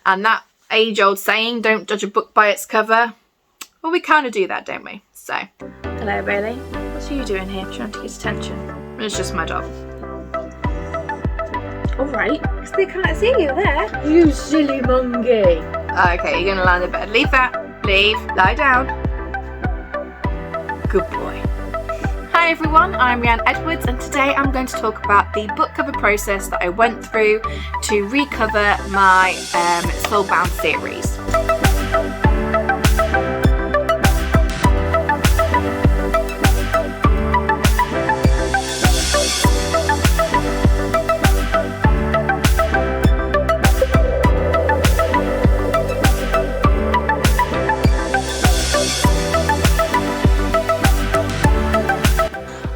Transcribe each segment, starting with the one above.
And that age-old saying, don't judge a book by its cover, well, we kind of do that, don't we? So, hello Bailey, what are you doing here trying to get attention? It's just my dog. Alright, because they can't see you there. You silly monkey. Okay, you're gonna lie in the bed. Leave that. Leave. Lie down. Good boy. Hi everyone, I'm Rhiannon Edwards, and today I'm going to talk about the book cover process that I went through to recover my Soulbound series.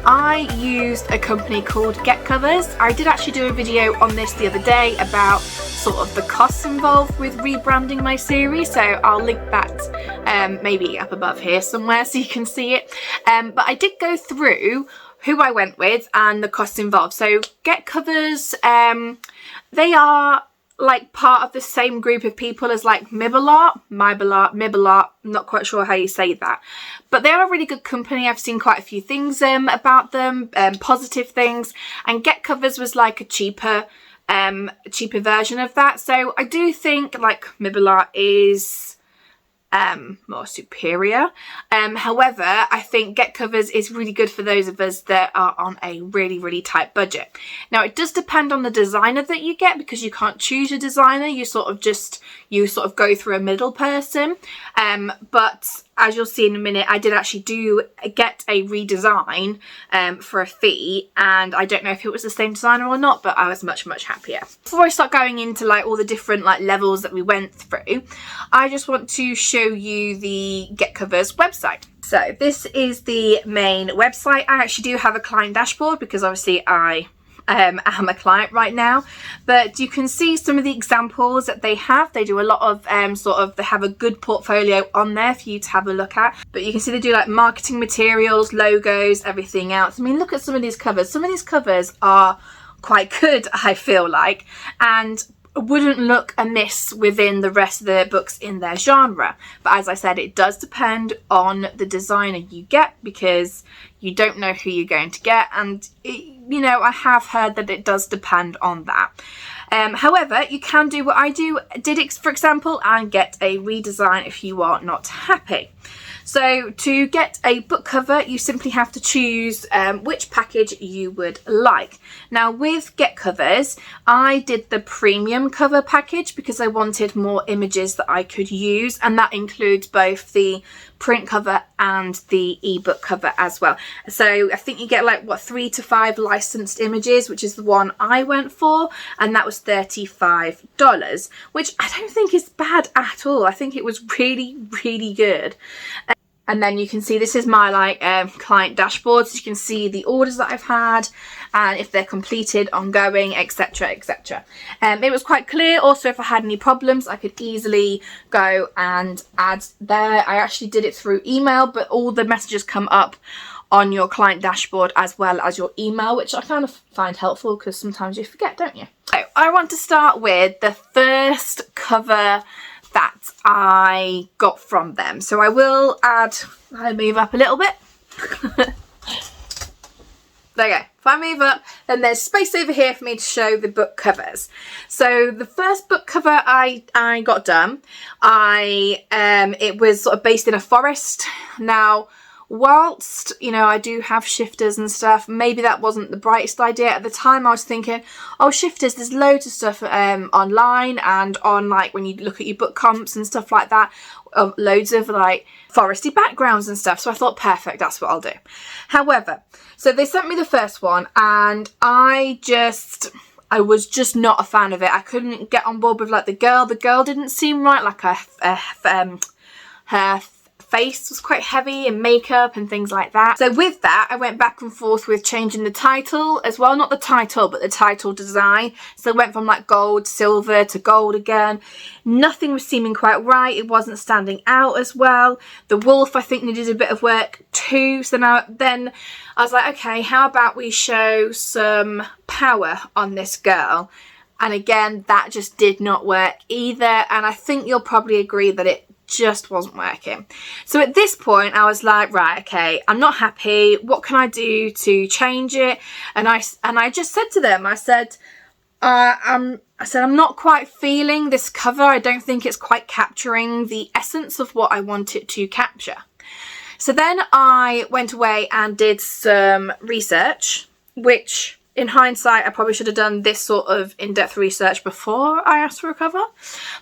I used a company called GetCovers. I did actually do a video on this the other day about sort of the costs involved with rebranding my series, so I'll link that maybe up above here somewhere so you can see it. But I did go through who I went with and the costs involved. So GetCovers, they are like part of the same group of people as like Mibelart, not quite sure how you say that, but they are a really good company. I've seen quite a few things about them, positive things, and GetCovers was like a cheaper version of that. So I do think like Mibelart is more superior. However, I think GetCovers is really good for those of us that are on a really tight budget. Now, it does depend on the designer that you get, because you can't choose your designer. You sort of go through a middle person. But as you'll see in a minute, I did actually get a redesign for a fee, and I don't know if it was the same designer or not, but I was much happier. Before I start going into like all the different like levels that we went through, I just want to show you the GetCovers website. So this is the main website. I actually do have a client dashboard because obviously I am a client right now, but you can see some of the examples that they have. They do a lot of they have a good portfolio on there for you to have a look at, but you can see they do like marketing materials, logos, everything else. I mean, look at some of these covers. Some of these covers are quite good, I feel like, and wouldn't look amiss within the rest of the books in their genre. But as I said, it does depend on the designer you get, because you don't know who you're going to get, and you know, I have heard that it does depend on that. However, you can do what I did, for example, and get a redesign if you are not happy. So to get a book cover, you simply have to choose which package you would like. Now with GetCovers, I did the premium cover package because I wanted more images that I could use, and that includes both the print cover and the ebook cover as well. So I think you get like 3 to 5 licensed images, which is the one I went for, and that was $35, which I don't think is bad at all. I think it was really good. And then you can see, this is my like client dashboard, so you can see the orders that I've had and if they're completed, ongoing, etc. It was quite clear. Also, if I had any problems, I could easily go and add there. I actually did it through email, but all the messages come up on your client dashboard as well as your email, which I kind of find helpful because sometimes you forget, don't you? So I want to start with the first cover that I got from them. So I will I'll move up a little bit. There you go. If I move up, then there's space over here for me to show the book covers. So the first book cover I got done, it was sort of based in a forest. Now, whilst, you know, I do have shifters and stuff, maybe that wasn't the brightest idea. At the time I was thinking, oh, shifters, there's loads of stuff online and on, like, when you look at your book comps and stuff like that, loads of like foresty backgrounds and stuff. So I thought, perfect, that's what I'll do. However, so they sent me the first one, and I was just not a fan of it. I couldn't get on board with like the girl didn't seem right. Like her face was quite heavy and makeup and things like that. So with that, I went back and forth with changing the title as well. Not the title, but the title design. So I went from like gold, silver to gold again. Nothing was seeming quite right. It wasn't standing out as well. The wolf, I think, needed a bit of work too. So then I was like, okay, how about we show some power on this girl? And again, that just did not work either. And I think you'll probably agree that it just wasn't working. So at this point I was like, right, okay, I'm not happy. What can I do to change it? And I just said to them, I said, I'm not quite feeling this cover. I don't think it's quite capturing the essence of what I want it to capture. So then I went away and did some research, which in hindsight, I probably should have done this sort of in-depth research before I asked for a cover.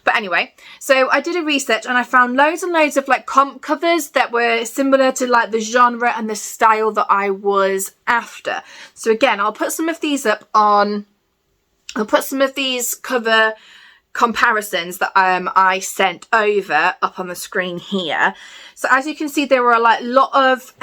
But anyway, so I did a research and I found loads and loads of like comp covers that were similar to like the genre and the style that I was after. So again, I'll put some of these cover comparisons that I sent over up on the screen here. So as you can see, there were like a lot of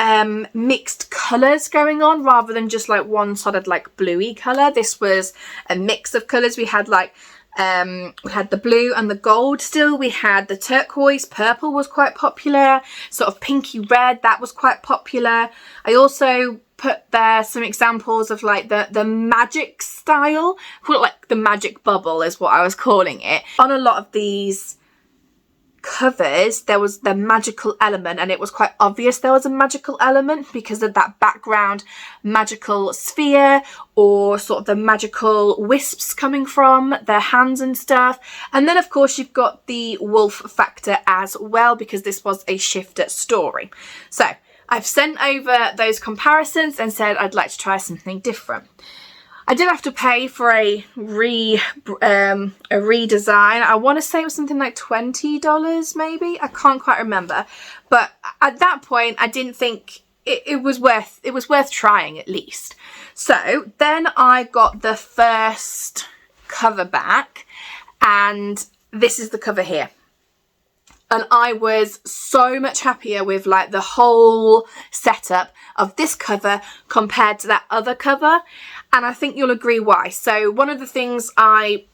mixed colours going on rather than just like one solid like bluey colour. This was a mix of colours. We had like we had the blue and the gold still. We had the turquoise, purple was quite popular, sort of pinky red, that was quite popular. I also put there some examples of like the magic style, like the magic bubble is what I was calling it. On a lot of these covers there was the magical element, and it was quite obvious there was a magical element because of that background magical sphere or sort of the magical wisps coming from their hands and stuff. And then of course you've got the wolf factor as well, because this was a shifter story. So I've sent over those comparisons and said I'd like to try something different. I did have to pay for a redesign. I want to say it was something like $20 maybe. I can't quite remember. But at that point I didn't think it was worth trying at least. So then I got the first cover back, and this is the cover here. And I was so much happier with like the whole setup of this cover compared to that other cover. And I think you'll agree why. So one of the things I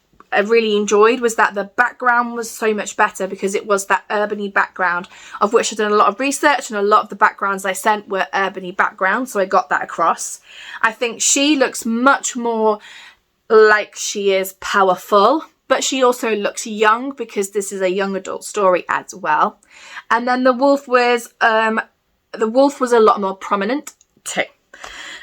really enjoyed was that the background was so much better because it was that urbany background, of which I've done a lot of research, and a lot of the backgrounds I sent were urbany backgrounds. So I got that across. I think she looks much more like she is powerful, but she also looks young because this is a young adult story as well. And then the wolf was a lot more prominent too.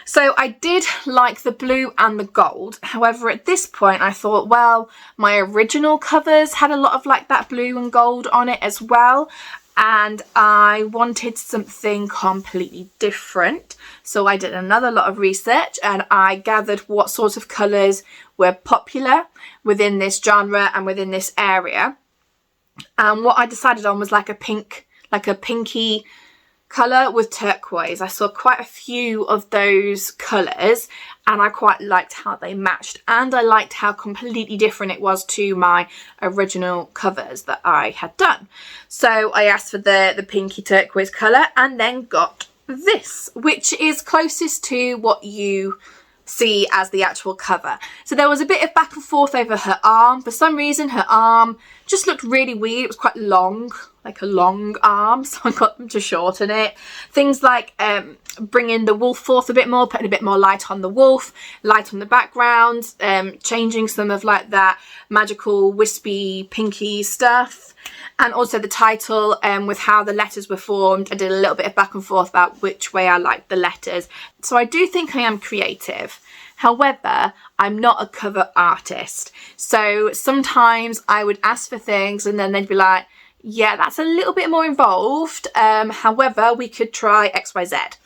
So I did like the blue and the gold. However, at this point I thought, well, my original covers had a lot of like that blue and gold on it as well, and I wanted something completely different. So I did another lot of research and I gathered what sort of colours were popular within this genre and within this area. And what I decided on was like a pinky colour with turquoise. I saw quite a few of those colours and I quite liked how they matched, and I liked how completely different it was to my original covers that I had done. So I asked for the pinky turquoise colour and then got this, which is closest to what you see as the actual cover. So there was a bit of back and forth over her arm. For some reason her arm just looked really weird. It was quite long, like a long arm, so I got them to shorten it. Things like bringing the wolf forth a bit more, putting a bit more light on the wolf, light on the background, changing some of like that magical wispy pinky stuff. And also the title with how the letters were formed. I did a little bit of back and forth about which way I liked the letters. So I do think I am creative. However, I'm not a cover artist. So sometimes I would ask for things and then they'd be like, yeah, that's a little bit more involved. However, we could try XYZ.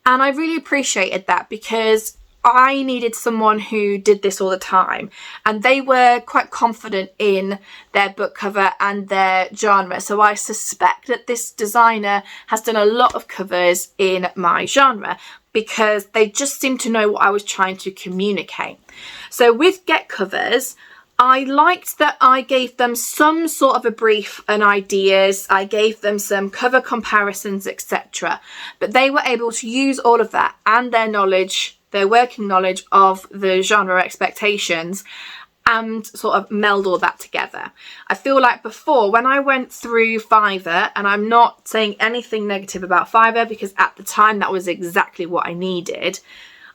And I really appreciated that because I needed someone who did this all the time, and they were quite confident in their book cover and their genre. So I suspect that this designer has done a lot of covers in my genre because they just seemed to know what I was trying to communicate. So with GetCovers, I liked that I gave them some sort of a brief and ideas. I gave them some cover comparisons, etc. But they were able to use all of that and their knowledge, their working knowledge of the genre expectations, and sort of meld all that together. I feel like before, when I went through Fiverr, and I'm not saying anything negative about Fiverr because at the time that was exactly what I needed,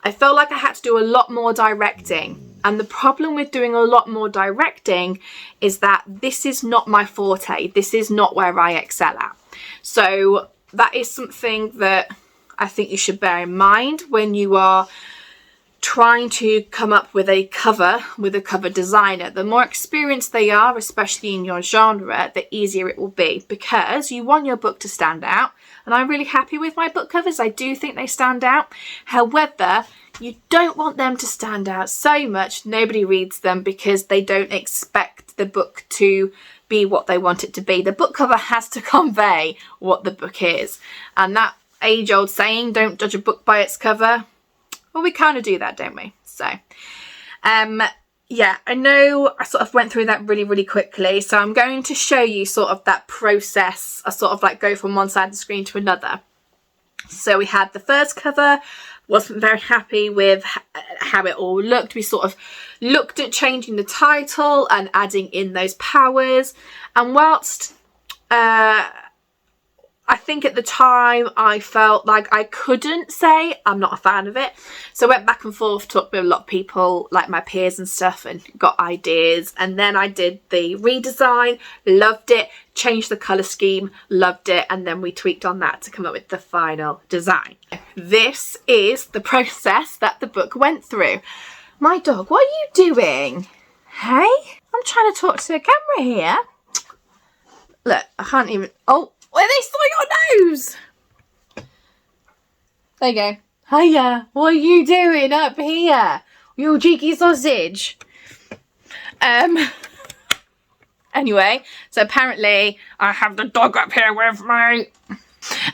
I felt like I had to do a lot more directing. And the problem with doing a lot more directing is that this is not my forte. This is not where I excel at. So that is something that I think you should bear in mind when you are trying to come up with a cover with a cover designer. The more experienced they are, especially in your genre, the easier it will be, because you want your book to stand out. And I'm really happy with my book covers. I do think they stand out. However, you don't want them to stand out so much nobody reads them because they don't expect the book to be what they want it to be. The book cover has to convey what the book is. And that age-old saying, don't judge a book by its cover, well, we kind of do that, don't we? So, yeah, I know I sort of went through that really, really quickly. So I'm going to show you sort of that process. I sort of like go from one side of the screen to another. So we had the first cover, wasn't very happy with how it all looked. We sort of looked at changing the title and adding in those powers. And whilst I think at the time I felt like I couldn't say I'm not a fan of it. So I went back and forth, talked with a lot of people like my peers and stuff and got ideas. And then I did the redesign, loved it, changed the colour scheme, loved it. And then we tweaked on that to come up with the final design. This is the process that the book went through. My dog, what are you doing? Hey, I'm trying to talk to the camera here. Look, I can't even, oh. Well, they saw your nose. There you go. Hiya. What are you doing up here? You cheeky sausage. Anyway, so apparently I have the dog up here with me.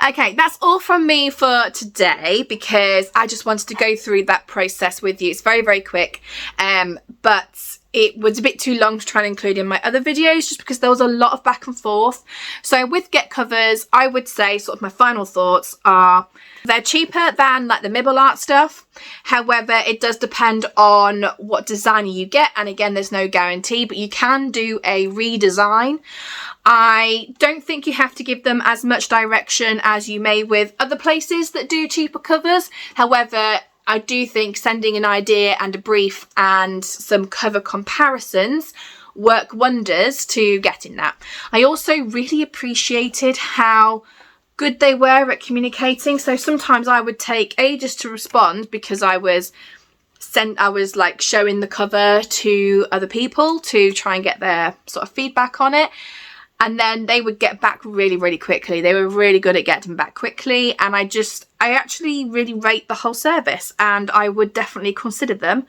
Okay, that's all from me for today because I just wanted to go through that process with you. It's very, very quick, but it was a bit too long to try and include in my other videos just because there was a lot of back and forth. So with GetCovers, I would say sort of my final thoughts are they're cheaper than like the Mibble art stuff. However, it does depend on what designer you get. And again, there's no guarantee, but you can do a redesign. I don't think you have to give them as much direction as you may with other places that do cheaper covers. However, I do think sending an idea and a brief and some cover comparisons work wonders to getting that. I also really appreciated how good they were at communicating. So sometimes I would take ages to respond because I was like showing the cover to other people to try and get their sort of feedback on it. And then they would get back really, really quickly. They were really good at getting back quickly. And I actually really rate the whole service. And I would definitely consider them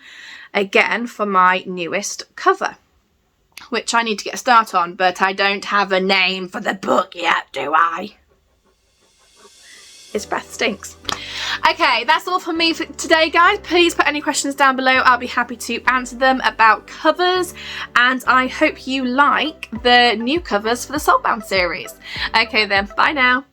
again for my newest cover, which I need to get a start on. But I don't have a name for the book yet, do I? His breath stinks. Okay, that's all from me for today, guys. Please put any questions down below. I'll be happy to answer them about covers. And I hope you like the new covers for the Soulbound series. Okay then, bye now.